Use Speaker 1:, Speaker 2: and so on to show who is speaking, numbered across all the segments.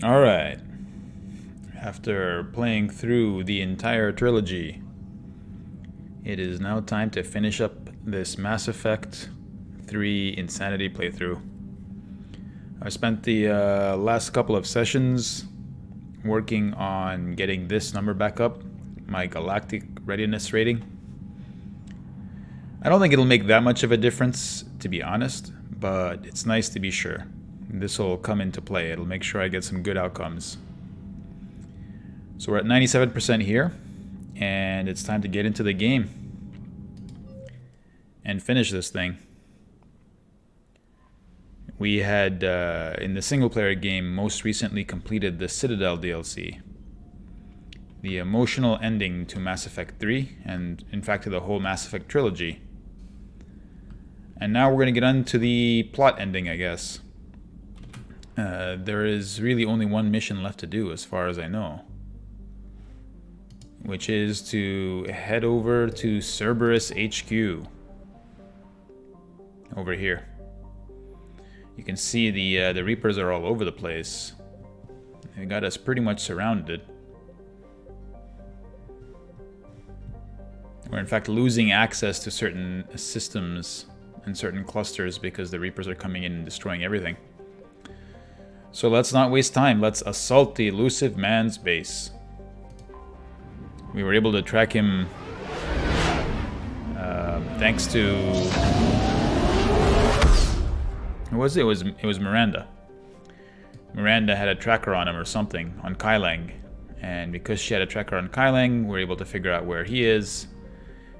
Speaker 1: Alright. After playing through the entire trilogy, it is now time to finish up this Mass Effect 3 Insanity playthrough. I spent the last couple of sessions working on getting this number back up, my galactic readiness rating. I don't think it'll make that much of a difference, to be honest, but it's nice to be sure. This will come into play. It'll make sure I get some good outcomes. So we're at 97% here, and it's time to get into the game and finish this thing. We had, in the single-player game, most recently completed the Citadel DLC. The emotional ending to Mass Effect 3, and in fact to the whole Mass Effect trilogy. And now we're going to get on to the plot ending, I guess. There is really only one mission left to do, as far as I know. Which is to head over to Cerberus HQ. Over here. You can see the Reapers are all over the place. They got us pretty much surrounded. We're in fact losing access to certain systems and certain clusters because the Reapers are coming in and destroying everything. So let's not waste time. Let's assault the elusive man's base. We were able to track him thanks to... Who was it? It was Miranda. Miranda had a tracker on him or something, on Kylang. And because she had a tracker on Kylang, we were able to figure out where he is.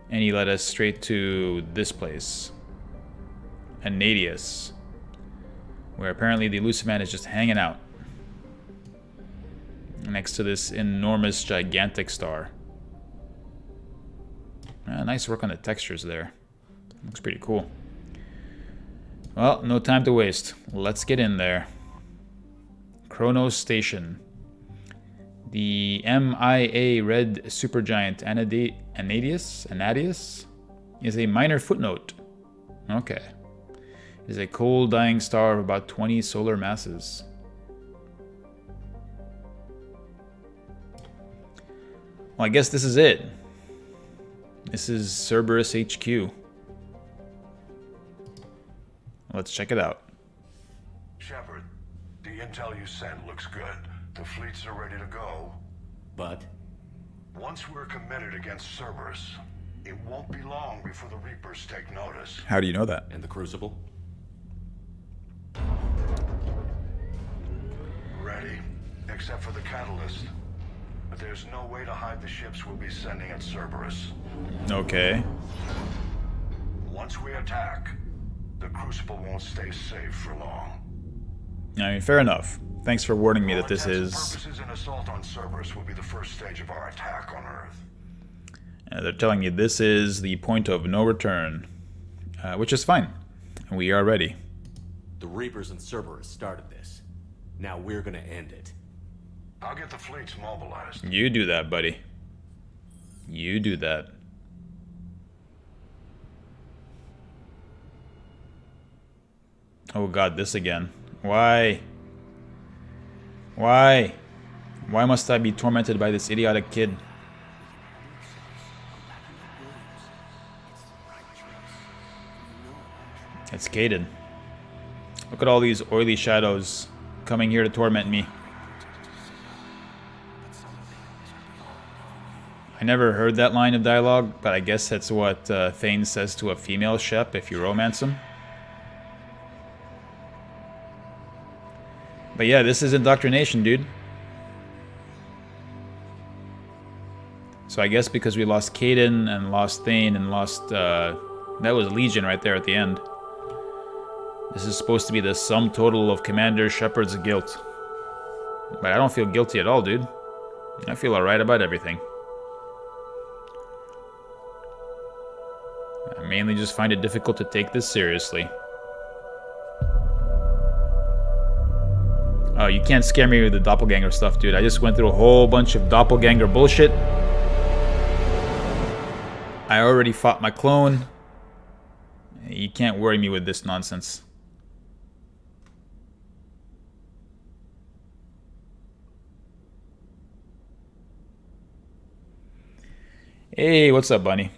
Speaker 1: And he led us straight to this place. Anadius. Where apparently the elusive man is just hanging out. Next to this enormous, gigantic star. Nice work on the textures there. Looks pretty cool. Well, no time to waste. Let's get in there. Kronos Station. The MIA red supergiant Anadius is a minor footnote. Okay. It is a cold dying star of about 20 solar masses. Well, I guess this is it. This is Cerberus HQ. Let's check it out.
Speaker 2: Shepard, the intel you sent looks good. The fleets are ready to go.
Speaker 3: But?
Speaker 2: Once we're committed against Cerberus, it won't be long before the Reapers take notice.
Speaker 1: How do you know that?
Speaker 3: And the Crucible?
Speaker 2: Ready, except for the catalyst. But there's no way to hide the ships we'll be sending at Cerberus.
Speaker 1: Okay.
Speaker 2: Once we attack, the Crucible won't stay safe for long.
Speaker 1: I mean, fair enough. Thanks for warning me that this is...
Speaker 2: Purposes, an assault on Cerberus will be the first stage of our attack on Earth.
Speaker 1: They're telling you this is the point of no return. Which is fine. We are ready.
Speaker 3: The Reapers and Cerberus started this. Now we're gonna end it.
Speaker 2: I'll get the fleets mobilized.
Speaker 1: You do that, buddy. You do that. Oh god, this again. Why? Why? Why must I be tormented by this idiotic kid? It's Caden. Look at all these oily shadows coming here to torment me. I never heard that line of dialogue, but I guess that's what Thane says to a female Shep if you romance him. But yeah, this is indoctrination, dude. So I guess because we lost Caden and lost Thane and lost... that was Legion right there at the end. This is supposed to be the sum total of Commander Shepard's guilt. But I don't feel guilty at all, dude. I feel alright about everything. I mainly just find it difficult to take this seriously. Oh, you can't scare me with the doppelganger stuff, dude. I just went through a whole bunch of doppelganger bullshit. I already fought my clone. You can't worry me with this nonsense. Hey, what's up, Bunny?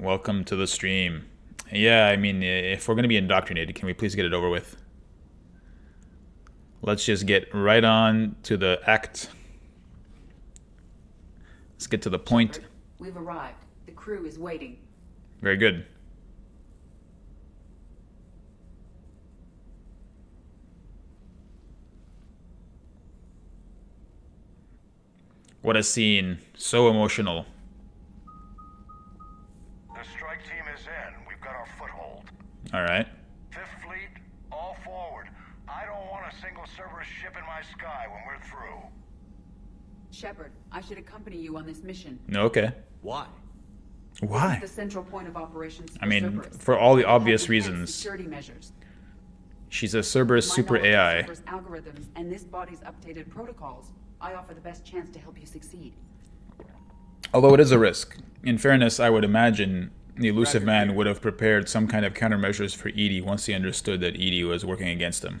Speaker 1: Welcome to the stream. Yeah, I mean, if we're going to be indoctrinated, can we please get it over with? Let's just get right on to the act. Let's get to the point.
Speaker 4: Shepard, we've arrived. The crew is waiting.
Speaker 1: Very good. What a scene. So emotional.
Speaker 2: The strike team is in. We've got our foothold.
Speaker 1: Alright.
Speaker 2: Fifth Fleet, all forward. I don't want a single Cerberus ship in my sky when we're through.
Speaker 4: Shepard, I should accompany you on this mission.
Speaker 1: Okay.
Speaker 3: Why?
Speaker 1: Why?
Speaker 4: The central point of operations for
Speaker 1: I mean,
Speaker 4: Cerberus.
Speaker 1: for all the
Speaker 4: We have
Speaker 1: obvious
Speaker 4: enhanced
Speaker 1: reasons.
Speaker 4: Security measures.
Speaker 1: She's a Cerberus
Speaker 4: My
Speaker 1: super
Speaker 4: knowledge of
Speaker 1: AI.
Speaker 4: Cerberus algorithms and this body's updated protocols, I offer the best chance to help you succeed.
Speaker 1: Although it is a risk. In fairness, I would imagine the elusive man would have prepared some kind of countermeasures for Edie once he understood that Edie was working against him.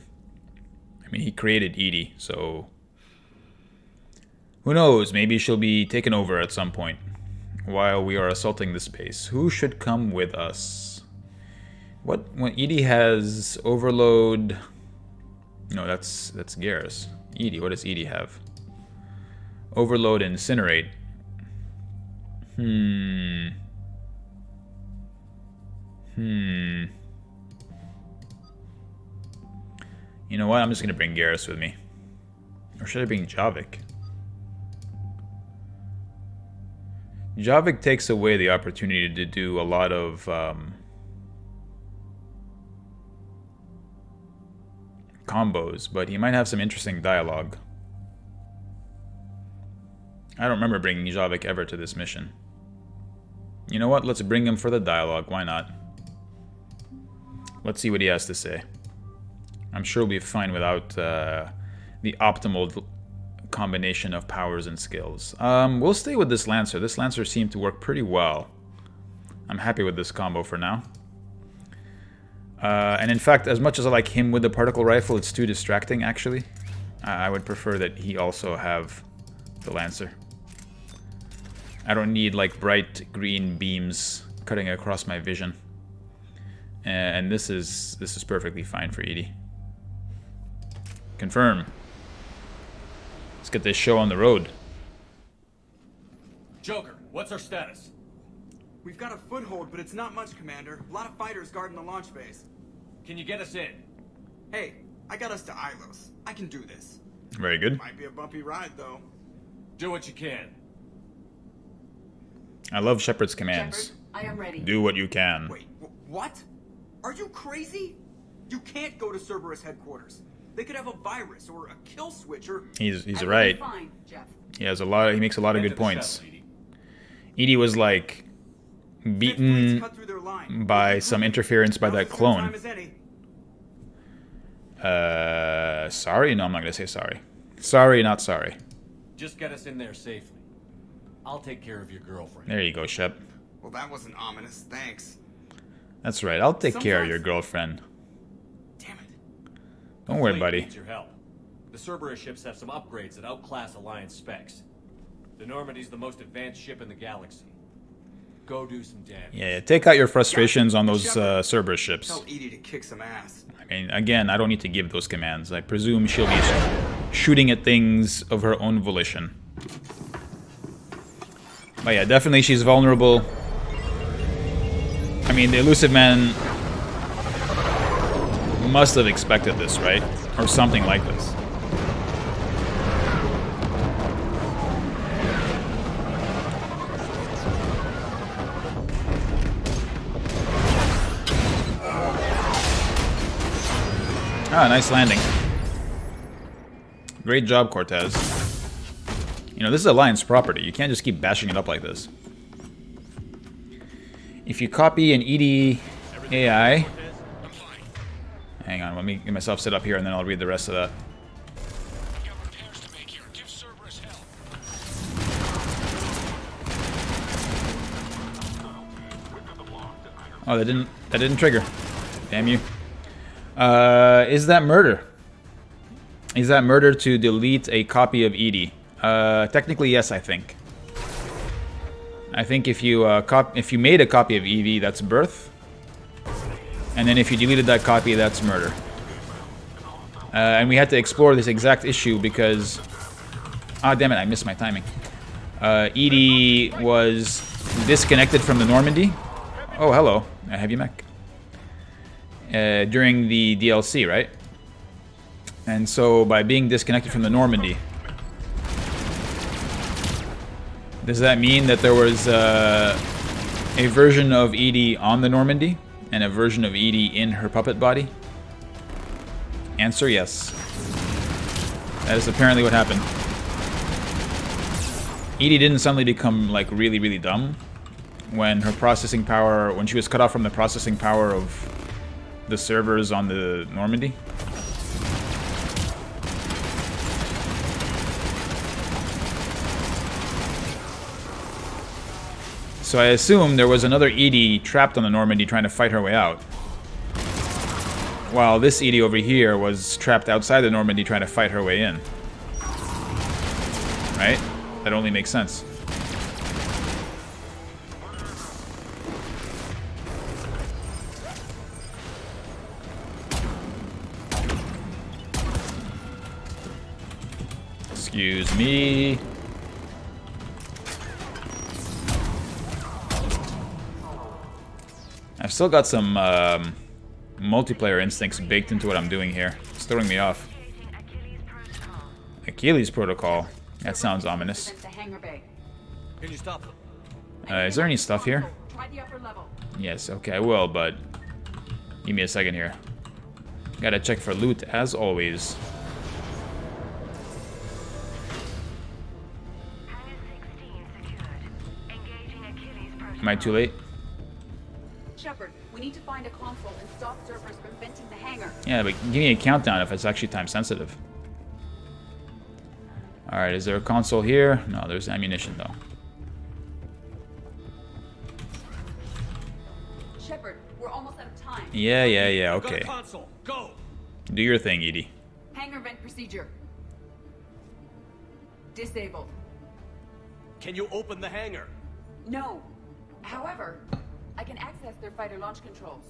Speaker 1: I mean, he created Edie, so... Who knows, maybe she'll be taken over at some point while we are assaulting the space. Who should come with us? What, when Edie has overload... No, that's Garrus. Edie, what does Edie have? Overload and incinerate. You know what? I'm just gonna bring Garrus with me. Or should I bring Javik? Javik takes away the opportunity to do a lot of combos, but he might have some interesting dialogue. I don't remember bringing Javik ever to this mission. You know what? Let's bring him for the dialogue. Why not? Let's see what he has to say. I'm sure we'll be fine without the optimal combination of powers and skills. We'll stay with this Lancer. This Lancer seemed to work pretty well. I'm happy with this combo for now. And in fact, as much as I like him with the particle rifle, it's too distracting, actually. I would prefer that he also have the Lancer. I don't need, like, bright green beams cutting across my vision. And this is perfectly fine for Edie. Confirm. Let's get this show on the road.
Speaker 3: Joker, what's our status?
Speaker 5: We've got a foothold, but it's not much, Commander. A lot of fighters guarding the launch base.
Speaker 3: Can you get us in?
Speaker 5: Hey, I got us to Ilos. I can do this.
Speaker 1: Very good.
Speaker 5: Might be a bumpy ride, though.
Speaker 3: Do what you can.
Speaker 1: I love Shepard's commands.
Speaker 4: Shepard, I am ready.
Speaker 1: Do what you can.
Speaker 5: Wait, what? Are you crazy? You can't go to Cerberus headquarters. They could have a virus or a kill switch or...
Speaker 1: He's
Speaker 4: I will be
Speaker 1: right.
Speaker 4: fine, Jeff.
Speaker 1: He has a lot. He makes a lot of
Speaker 3: Get
Speaker 1: good
Speaker 3: to the
Speaker 1: points.
Speaker 3: shuttle, Edie.
Speaker 1: Edie was like
Speaker 5: Fifth Fleet's
Speaker 1: beaten
Speaker 5: cut through their line.
Speaker 1: by some interference by
Speaker 5: Now's
Speaker 1: that
Speaker 5: as good a time
Speaker 1: clone.
Speaker 5: as any.
Speaker 1: Sorry? No, I'm not gonna say sorry. Sorry, not sorry.
Speaker 3: Just get us in there safely. I'll take care of your girlfriend.
Speaker 1: There you go, Shep.
Speaker 5: Well, that wasn't ominous. Thanks.
Speaker 1: That's right. I'll take care of your
Speaker 5: Sometimes-
Speaker 1: girlfriend.
Speaker 5: Damn it.
Speaker 1: Don't worry,
Speaker 3: Fleet
Speaker 1: buddy.
Speaker 3: needs your help. The Cerberus ships have some upgrades that outclass Alliance specs. The Normandy's the most advanced ship in the galaxy. Go do some damage.
Speaker 1: Yeah, take out your frustrations on those
Speaker 5: Shepard.
Speaker 1: Cerberus ships.
Speaker 5: Tell Edie to kick some ass.
Speaker 1: I mean, again, I don't need to give those commands. I presume she'll be shooting at things of her own volition. But yeah, definitely she's vulnerable. I mean, the elusive man must have expected this, right? Or something like this. Ah, nice landing. Great job, Cortez. You know, this is Alliance property. You can't just keep bashing it up like this. If you copy an ED AI... Hang on, let me get myself set up here and then I'll read the rest of that. Oh, that didn't trigger. Damn you. Is that murder? Is that murder to delete a copy of Edie? Technically, yes, I think. I think if you if you made a copy of EV, that's birth. And then if you deleted that copy, that's murder. And we had to explore this exact issue because... Ah, damn it, I missed my timing. Edie was disconnected from the Normandy. Oh, hello. A heavy mech. During the DLC, right? And so, by being disconnected from the Normandy... Does that mean that there was a version of Edie on the Normandy? And a version of Edie in her puppet body? Answer, yes. That is apparently what happened. Edie didn't suddenly become, like, really, really dumb when her processing power... When she was cut off from the processing power of the servers on the Normandy. So I assume there was another Edie trapped on the Normandy trying to fight her way out. While this Edie over here was trapped outside the Normandy trying to fight her way in. Right? That only makes sense. Excuse me. I've still got some multiplayer instincts baked into what I'm doing here. It's throwing me off. Achilles Protocol. That sounds ominous.
Speaker 3: Can you stop them?
Speaker 1: Is there any stuff here?
Speaker 4: Try the upper level.
Speaker 1: Yes, okay, I will, but give me a second here. Gotta check for loot, as always. Am I too late?
Speaker 4: Shepard, we need to find a console and stop Cerberus from venting the hangar.
Speaker 1: Yeah, but give me a countdown if it's actually time sensitive. Alright, is there a console here? No, there's ammunition though.
Speaker 4: Shepard, we're almost out of time.
Speaker 1: Yeah, okay.
Speaker 3: Got a console. Go.
Speaker 1: Do your thing, Edie.
Speaker 4: Hangar vent procedure. Disabled.
Speaker 3: Can you open the hangar?
Speaker 4: No. However, I can access their fighter launch controls.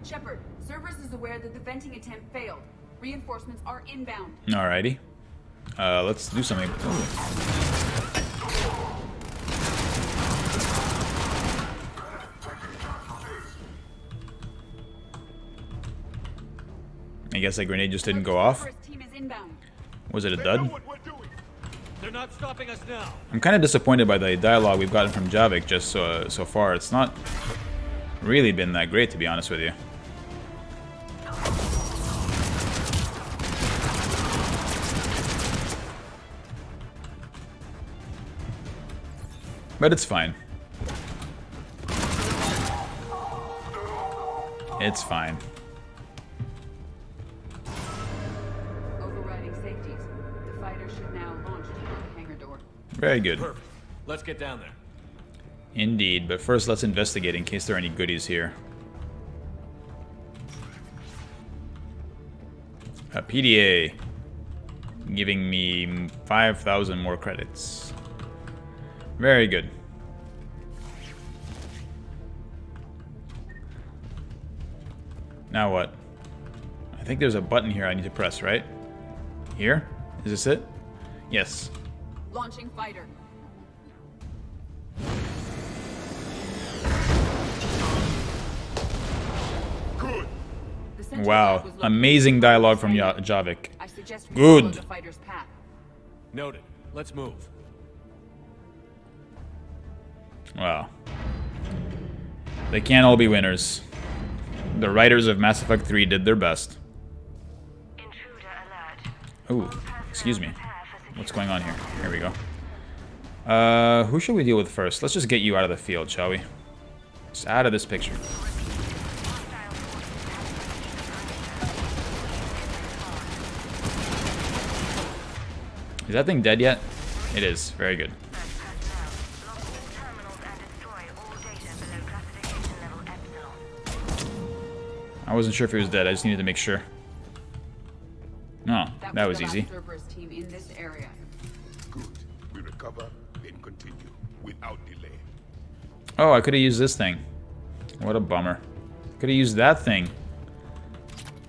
Speaker 4: Shepard, Cerberus is aware that the venting attempt failed. Reinforcements are inbound.
Speaker 1: Alrighty. Let's do something. Ooh. I guess that grenade just didn't go off.
Speaker 4: Cerberus team is inbound.
Speaker 1: Was it a dud?
Speaker 3: They're not stopping us now.
Speaker 1: I'm kind of disappointed by the dialogue we've gotten from Javik just so far. It's not really been that great, to be honest with you. But it's fine. It's fine.
Speaker 4: Overriding safeties. The fighter should now launch toward the hangar door.
Speaker 1: Very good.
Speaker 3: Perfect. Let's get down there.
Speaker 1: Indeed, but first let's investigate in case there are any goodies here. A PDA. Giving me 5,000 more credits. Very good. Now what? I think there's a button here I need to press, right? Here? Is this it? Yes.
Speaker 4: Launching fighter.
Speaker 2: Good.
Speaker 4: The central lab
Speaker 1: Wow.
Speaker 4: was located
Speaker 1: Amazing dialogue from
Speaker 4: hangar.
Speaker 1: Javik.
Speaker 4: I suggest we
Speaker 1: Good.
Speaker 4: follow the fighter's path.
Speaker 3: Noted. Let's move.
Speaker 1: Wow. They can't all be winners. The writers of Mass Effect 3 did their best.
Speaker 6: Intruder alert.
Speaker 1: Ooh, excuse me. What's going on here? Here we go. Who should we deal with first? Let's just get you out of the field, shall we? Just out of this picture. Is that thing dead yet? It is. Very good. I I wasn't sure if he was dead. I just needed to make sure. No, that was
Speaker 4: the
Speaker 1: easy.
Speaker 4: last Cerberus team in this area.
Speaker 7: Good. We recover, then continue without delay.
Speaker 1: Oh, I could have used this thing. What a bummer. Could have used that thing.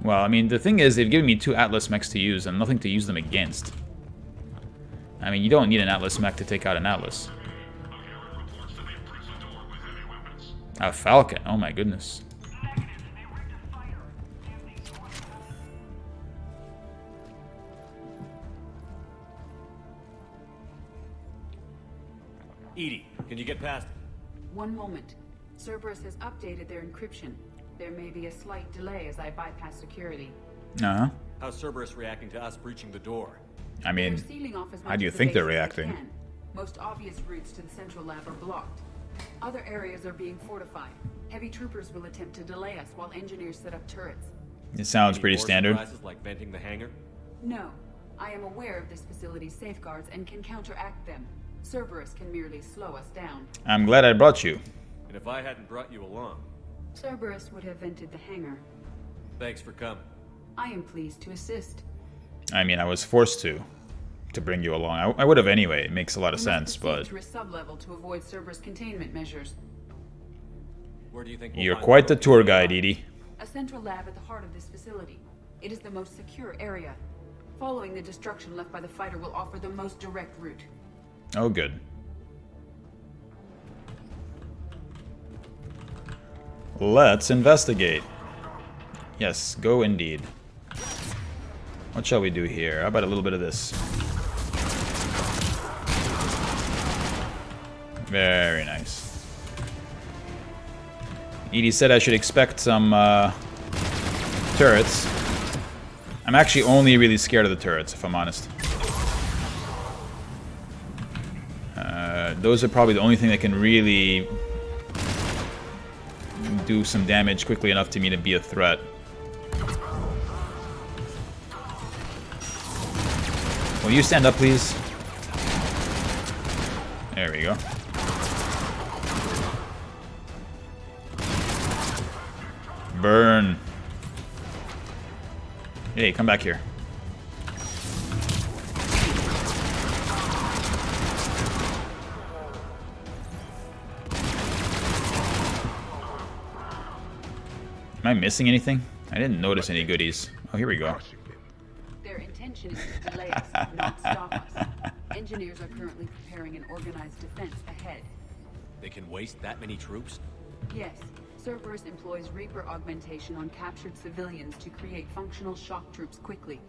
Speaker 1: Well, I mean, the thing is, they've given me 2 Atlas mechs to use and nothing to use them against. I mean, you don't need an Atlas mech to take out an Atlas. A Falcon. Oh my goodness.
Speaker 3: Edie, can you get past it?
Speaker 4: One moment. Cerberus has updated their encryption. There may be a slight delay as I bypass security.
Speaker 1: Uh-huh.
Speaker 3: How's Cerberus reacting to us breaching the door?
Speaker 1: I mean,
Speaker 4: They're sealing off as
Speaker 1: how
Speaker 4: much
Speaker 1: do you
Speaker 4: of the
Speaker 1: think they're
Speaker 4: base as they
Speaker 1: reacting?
Speaker 4: can. Most obvious routes to the central lab are blocked. Other areas are being fortified. Heavy troopers will attempt to delay us while engineers set up turrets.
Speaker 1: It sounds
Speaker 3: Any
Speaker 1: pretty
Speaker 3: more
Speaker 1: standard.
Speaker 3: surprises like venting the hangar?
Speaker 4: No, I am aware of this facility's safeguards and can counteract them. Cerberus can merely slow us down.
Speaker 1: I'm glad I brought you.
Speaker 3: And if I hadn't brought you along,
Speaker 4: Cerberus would have vented the hangar.
Speaker 3: thanks for coming.
Speaker 4: I am pleased to assist.
Speaker 1: I mean, I was forced to bring you along. I would have anyway. It makes a lot of
Speaker 4: We must
Speaker 1: sense,
Speaker 4: proceed
Speaker 1: but
Speaker 4: to a sub-level to avoid Cerberus containment measures.
Speaker 3: Where do you think we'll
Speaker 1: you're
Speaker 3: find
Speaker 1: quite the
Speaker 3: Cerberus?
Speaker 1: tour guide, Edie.
Speaker 4: A central lab at the heart of this facility. It is the most secure area. Following the destruction left by the fighter will offer the most direct route.
Speaker 1: Oh, good. Let's investigate. Yes, go indeed. What shall we do here? How about a little bit of this? Very nice. Edie said I should expect some turrets. I'm actually only really scared of the turrets, if I'm honest. Those are probably the only thing that can really do some damage quickly enough to me to be a threat. Will you stand up, please? There we go. Burn. Hey, come back here. Am I missing anything? I didn't notice any goodies. Oh, here we go.
Speaker 4: Their intention is to delay us, not stop us. Engineers are currently preparing an organized defense ahead.
Speaker 3: They can waste that many troops?
Speaker 4: Yes, Cerberus employs Reaper augmentation on captured civilians to create functional shock troops quickly.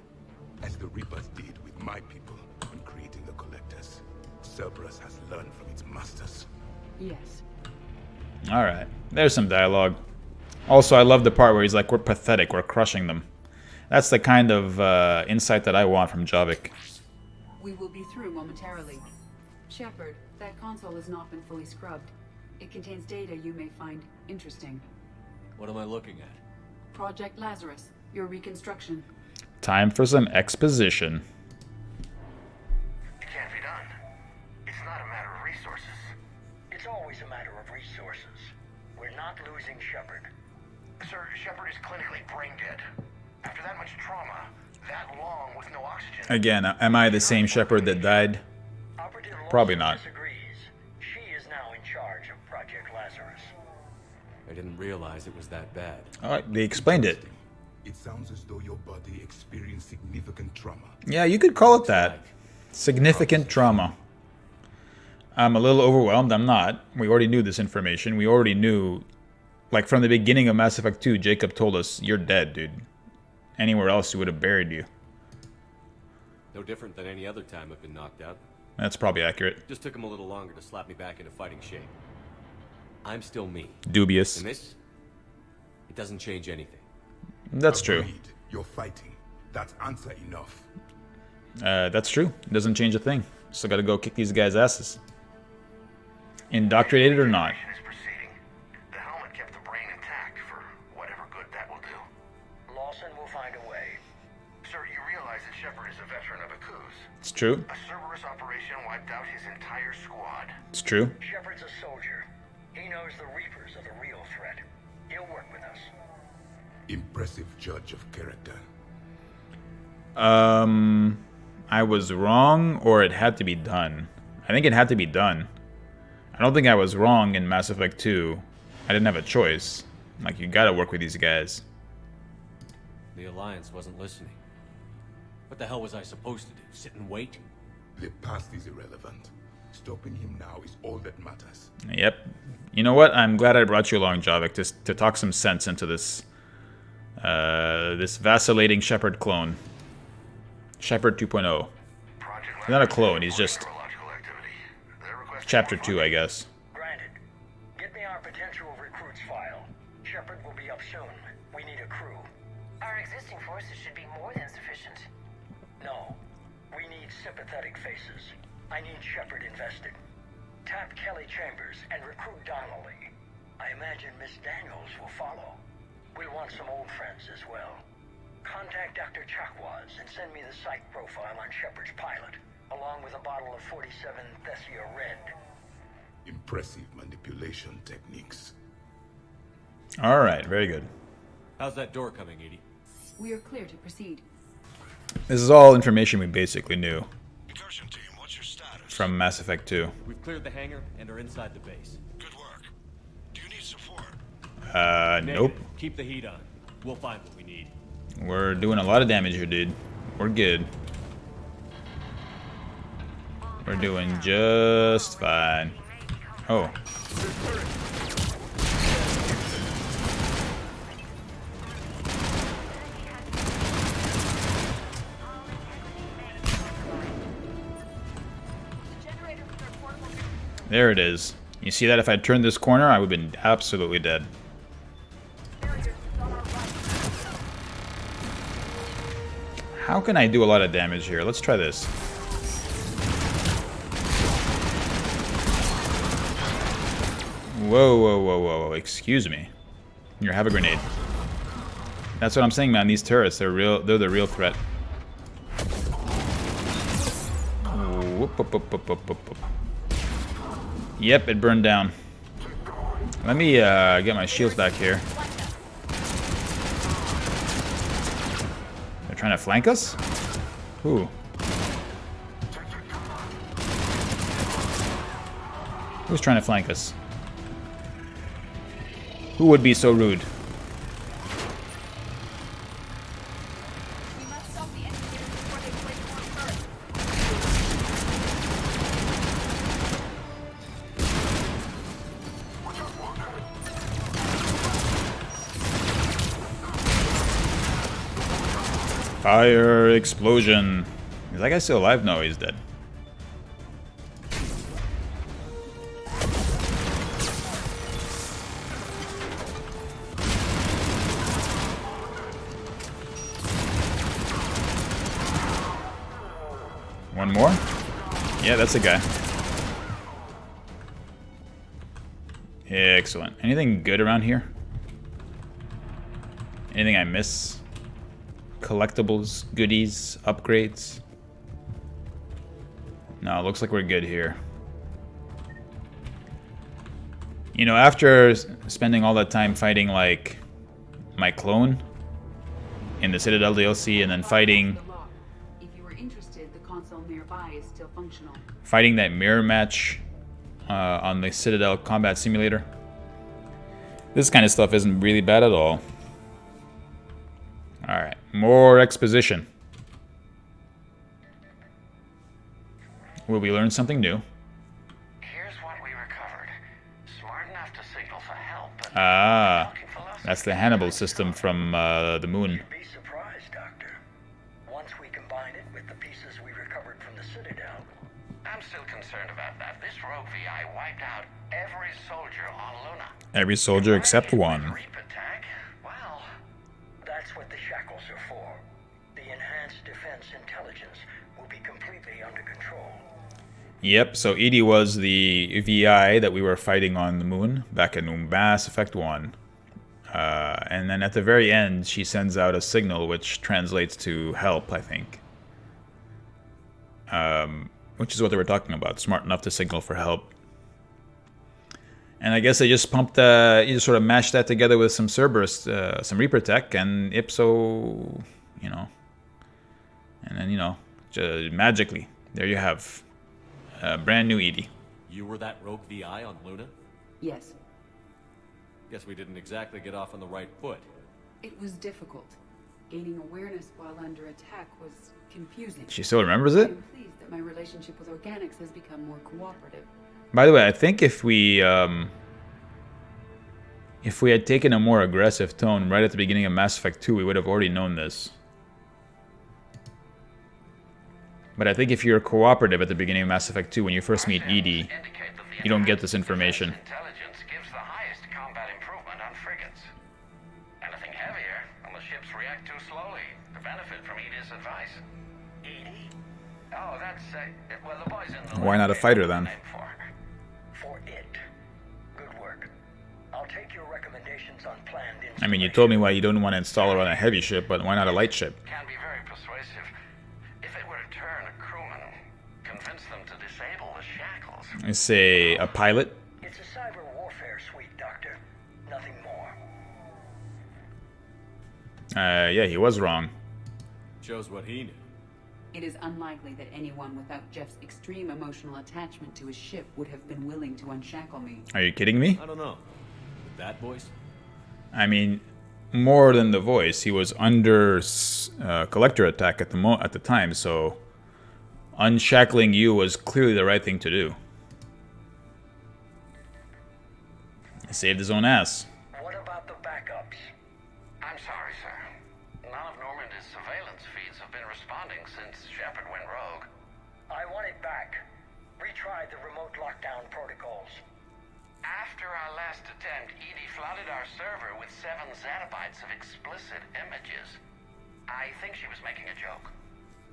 Speaker 7: As the Reapers did with my people when creating the Collectors, Cerberus has learned from its masters.
Speaker 4: Yes.
Speaker 1: Alright, there's some dialogue. Also, I love the part where he's like, we're pathetic, we're crushing them. That's the kind of insight that I want from Javik.
Speaker 4: We will be through momentarily. Shepard, that console has not been fully scrubbed. It contains data you may find interesting.
Speaker 3: What am I looking at?
Speaker 4: Project Lazarus, your reconstruction.
Speaker 1: Time for some exposition.
Speaker 2: It can't be done. It's not a matter of resources.
Speaker 8: It's always a matter of resources. We're not losing Shepard.
Speaker 2: Sir, Shepard is clinically brain dead. After that much trauma, that long with no oxygen.
Speaker 1: Again, am I the same Shepard that died?
Speaker 8: Operative
Speaker 1: Probably
Speaker 8: Lawson
Speaker 1: not.
Speaker 8: disagrees. She is now in charge of Project Lazarus.
Speaker 3: I didn't realize it was that bad.
Speaker 1: Oh, they explained it.
Speaker 7: It sounds as though your body experienced significant trauma.
Speaker 1: Yeah, you could call it that. Significant trauma. I'm a little overwhelmed. I'm not. We already knew this information. We already knew, like from the beginning of Mass Effect 2, Jacob told us, you're dead, dude. Anywhere else, he would have buried you.
Speaker 3: No different than any other time I've been knocked out.
Speaker 1: That's probably accurate.
Speaker 3: Just took him a little longer to slap me back into fighting shape. I'm still me.
Speaker 1: Dubious.
Speaker 3: And this, it doesn't change anything.
Speaker 1: That's true.
Speaker 7: Agreed. You're fighting. That's answer enough.
Speaker 1: That's true. It doesn't change a thing. Still gotta go kick these guys' asses. Indoctrinated or not.
Speaker 2: Is proceeding. The helmet kept the brain intact for whatever good that will do.
Speaker 8: Lawson will find a way.
Speaker 2: Sir, you realize that Shepard is a veteran of Aku's.
Speaker 1: It's true.
Speaker 2: A Cerberus operation wiped out his entire squad.
Speaker 1: It's true.
Speaker 8: Shepard's a soldier. He knows the Reapers are the real threat. He'll work with us.
Speaker 7: Impressive judge of character.
Speaker 1: I was wrong, or it had to be done. I think it had to be done. I don't think I was wrong in Mass Effect 2. I didn't have a choice. Like, you gotta work with these guys.
Speaker 3: The Alliance wasn't listening. What the hell was I supposed to do? Sit and wait?
Speaker 7: The past is irrelevant. Stopping him now is all that matters.
Speaker 1: Yep. You know what? I'm glad I brought you along, Javik, to talk some sense into this this vacillating Shepard clone. Shepard 2.0. He's not a clone, he's just Chapter 2, I guess.
Speaker 8: Granted. Get me our potential recruits file. Shepard will be up soon. We need a crew.
Speaker 6: Our existing forces should be more than sufficient.
Speaker 8: No. We need sympathetic faces. I need Shepard invested. Tap Kelly Chambers and recruit Donnelly. I imagine Miss Daniels will follow. We'll want some old friends as well. Contact Dr. Chakwas and send me the psych profile on Shepard's pilot, along with a bottle of 47 Thessia Red.
Speaker 7: Impressive manipulation techniques.
Speaker 1: Alright, very good.
Speaker 3: How's that door coming, Edie?
Speaker 4: We are clear to proceed.
Speaker 1: This is all information we basically knew
Speaker 2: Incursion team, what's your status?
Speaker 1: from Mass Effect 2.
Speaker 3: We've cleared the hangar and are inside the base.
Speaker 2: Good work. Do you need support?
Speaker 1: Nope.
Speaker 3: Negative. Keep the heat on. We'll find what we need.
Speaker 1: We're doing a lot of damage here, dude. We're good. We're doing just fine. Oh. There it is. You see that? If I'd turned this corner, I would have been absolutely dead. How can I do a lot of damage here? Let's try this. Whoa, whoa, whoa, whoa, whoa. Excuse me. Here, have a grenade. That's what I'm saying, man. These turrets, they're the real threat. Whoop, whoop, whoop, whoop, whoop, whoop. Yep, it burned down. Let me get my shields back here. They're trying to flank us? Who? Who's trying to flank us? Who would be so rude? Fire explosion. Is that guy still alive? No, he's dead. One more? Yeah, that's a guy. Excellent. Anything good around here? Anything I miss? Collectibles, goodies, upgrades? No, it looks like we're good here. You know, after spending all that time fighting, like, my clone in the Citadel DLC and then fighting...
Speaker 4: If you were interested, the console nearby is still functional.
Speaker 1: Fighting that mirror match on the Citadel Combat Simulator. This kind of stuff isn't really bad at all. Alright, more exposition. Will we learn something new?
Speaker 8: Here's what we recovered. Smart enough to signal for help, but
Speaker 1: Ah, that's the Hannibal system from the moon.
Speaker 8: you'd be surprised, Doctor. Once we combine it with the pieces we recovered from the Citadel.
Speaker 9: I'm still concerned about that. This rogue VI wiped out every soldier on Luna.
Speaker 1: Every soldier except one.
Speaker 9: Creep attack? Well,
Speaker 8: That's what the shackles are for. The enhanced defense intelligence will be completely under control.
Speaker 1: Yep, so Edie was the VI that we were fighting on the moon back in Mass Effect 1. And then at the very end, she sends out a signal which translates to help, I think. Which is what they were talking about, smart enough to signal for help. And I guess they just pumped, you just sort of mashed that together with some Cerberus, some Reaper tech, and ipso, you know, and then, you know, magically, there you have a brand new Edie.
Speaker 3: You were that rogue VI on Luna?
Speaker 4: Yes,
Speaker 3: Guess we didn't exactly get off on the right foot.
Speaker 4: it was difficult. Gaining awareness while under attack was confusing.
Speaker 1: She still remembers it?
Speaker 4: I'm pleased that my relationship with organics has become more cooperative.
Speaker 1: By the way, I think if we had taken a more aggressive tone right at the beginning of Mass Effect 2, we would have already known this. But I think if you're cooperative at the beginning of Mass Effect 2, when you first meet Edie, you don't get this information.
Speaker 9: Intelligence gives the highest combat improvement on frigates. Anything heavier, and the ships react too slowly to benefit from Edie's advice. Edie? Oh, that's well, the boys in the
Speaker 1: Why not a fighter then?
Speaker 8: For it. Good work. I'll take your recommendations on planned
Speaker 1: I mean, you told me why you don't want to install her on a heavy ship, but why not a light ship?
Speaker 9: Can be very persuasive. If it were to turn a crewman, convince them to disable the shackles.
Speaker 1: I say a pilot.
Speaker 8: It's a cyber warfare suite, Doctor. Nothing more.
Speaker 1: Yeah, he was wrong.
Speaker 3: Shows what he knew.
Speaker 4: It is unlikely that anyone without Jeff's extreme emotional attachment to his ship would have been willing to unshackle me.
Speaker 1: Are you kidding me?
Speaker 3: I don't know. With that voice?
Speaker 1: I mean, more than the voice, he was under collector attack at the time, so unshackling you was clearly the right thing to do. He saved his own ass.
Speaker 8: What about the backups?
Speaker 9: I'm sorry, sir. None of Normandy's surveillance feeds have been responding since Shepard went rogue.
Speaker 8: I want it back. Retry the remote lockdown protocols.
Speaker 9: After our last attempt, Edie flooded our server with 7 zettabytes of explicit images. I think she was making a joke.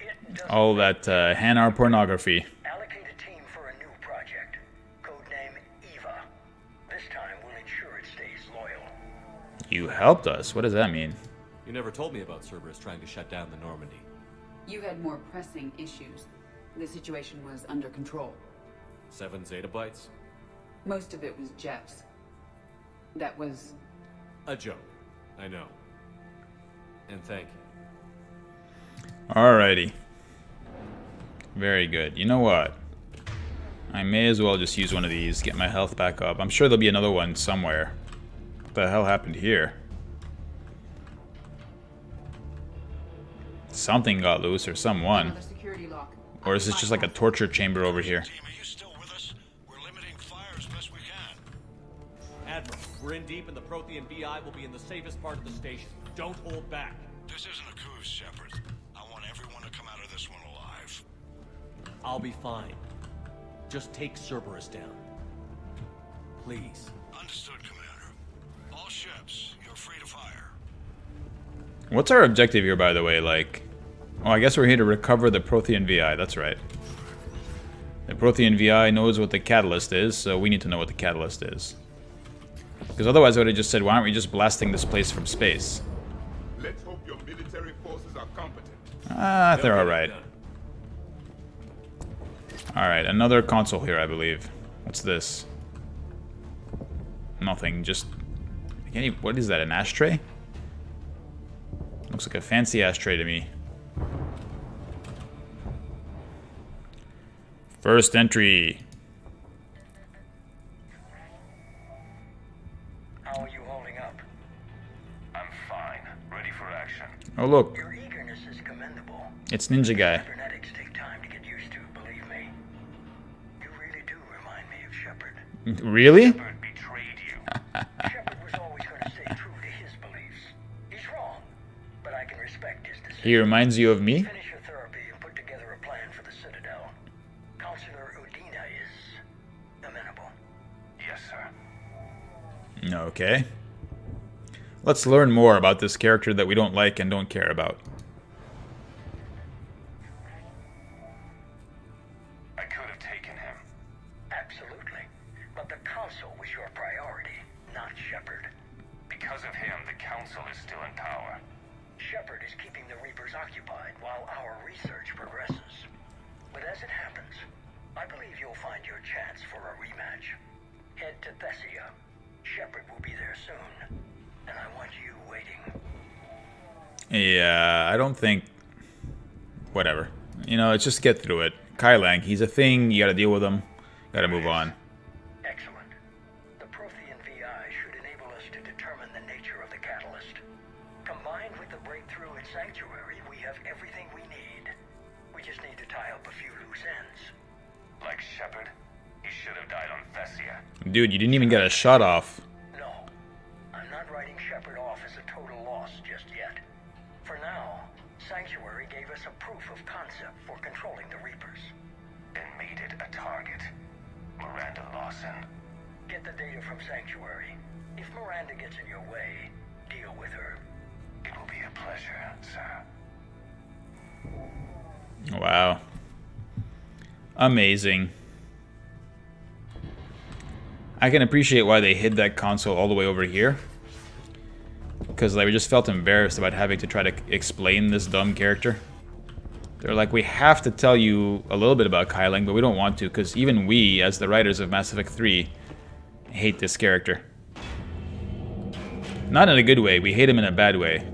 Speaker 8: It doesn't
Speaker 1: All that Hanar pornography.
Speaker 8: allocate a team for a new project. Codename Eva. This time we'll ensure it stays loyal.
Speaker 1: You helped us. What does that mean?
Speaker 3: You never told me about Cerberus trying to shut down the Normandy.
Speaker 4: You had more pressing issues. The situation was under control.
Speaker 3: 7 zettabytes?
Speaker 4: Most of it was Jeff's. That was...
Speaker 3: A joke. I know. And thank you.
Speaker 1: Alrighty. Very good. You know what? I may as well just use one of these, get my health back up. I'm sure there'll be another one somewhere. What the hell happened here? Something got loose, or someone.
Speaker 4: Another security lock.
Speaker 1: Or is this just like a torture chamber over here?
Speaker 2: Team, are you still with us? We're limiting fire as best we can.
Speaker 3: Admiral, we're in deep and the Prothean VI will be in the safest part of the station. Don't hold back.
Speaker 2: This isn't a cruise, Shepard. I want everyone to come out of this one alive.
Speaker 3: I'll be fine. Just take Cerberus down. Please.
Speaker 2: Understood, Commander. All ships, you're free to fire.
Speaker 1: What's our objective here, by the way? Like, oh, I guess we're here to recover the Prothean VI. That's right. The Prothean VI knows what the catalyst is, so we need to know what the catalyst is. Because otherwise I would have just said, why aren't we just blasting this place from space?
Speaker 7: Let's hope your military forces are competent.
Speaker 1: Ah, they're
Speaker 3: They'll get it
Speaker 1: alright.
Speaker 3: done.
Speaker 1: Alright, another console here, I believe. What's this? Nothing, just... what is that, an ashtray? Looks like a fancy ashtray to me. First entry.
Speaker 8: How are you holding up?
Speaker 2: I'm fine. Ready for action.
Speaker 1: Oh look,
Speaker 8: Your eagerness is commendable.
Speaker 1: it's Ninja Guy.
Speaker 8: Cybernetics take time to get used to, believe me. You really do remind me of Shepard.
Speaker 1: Really?
Speaker 2: Bird betrayed you.
Speaker 8: Shepard was always going to stay true to his beliefs. He's wrong, but I can respect his decision.
Speaker 1: He reminds you of me?
Speaker 8: Finish your therapy and put together a plan for the Citadel. Counselor Udina is amenable.
Speaker 2: Yes, sir.
Speaker 1: Okay. Let's learn more about this character that we don't like and don't care about.
Speaker 2: I could have taken him.
Speaker 8: Absolutely. But the Council was your priority, not Shepard.
Speaker 2: Because of him, the Council is still in power.
Speaker 8: Shepard is keeping the Reapers occupied while our research progresses. But as it happens, I believe you'll find your chance for a rematch. Head to Thessia. Shepard will be there soon. And I want you waiting.
Speaker 1: Yeah, I don't think... Whatever. You know, let's just get through it. Kai Lang, he's a thing, you gotta deal with him. Gotta move on.
Speaker 8: Excellent. The Prothean VI should enable us to determine the nature of the catalyst. Combined with the breakthrough in Sanctuary, we have everything we need. We just need to tie up a few loose ends.
Speaker 9: Like Shepard? He should have died on Thessia.
Speaker 1: Dude, you didn't even get a shot off.
Speaker 8: No. I'm not writing Shepard off as a total loss just yet. For now, Sanctuary gave us a proof of concept for controlling the Reapers.
Speaker 9: And made it a target. Miranda Lawson.
Speaker 8: Get the data from Sanctuary. If Miranda gets in your way, deal with her.
Speaker 9: It will be a pleasure, sir.
Speaker 1: Wow. Amazing. I can appreciate why they hid that console all the way over here. Because like, we just felt embarrassed about having to try to explain this dumb character. They're like, we have to tell you a little bit about Kai Lang, but we don't want to, because even we, as the writers of Mass Effect 3, hate this character. Not in a good way, we hate him in a bad way.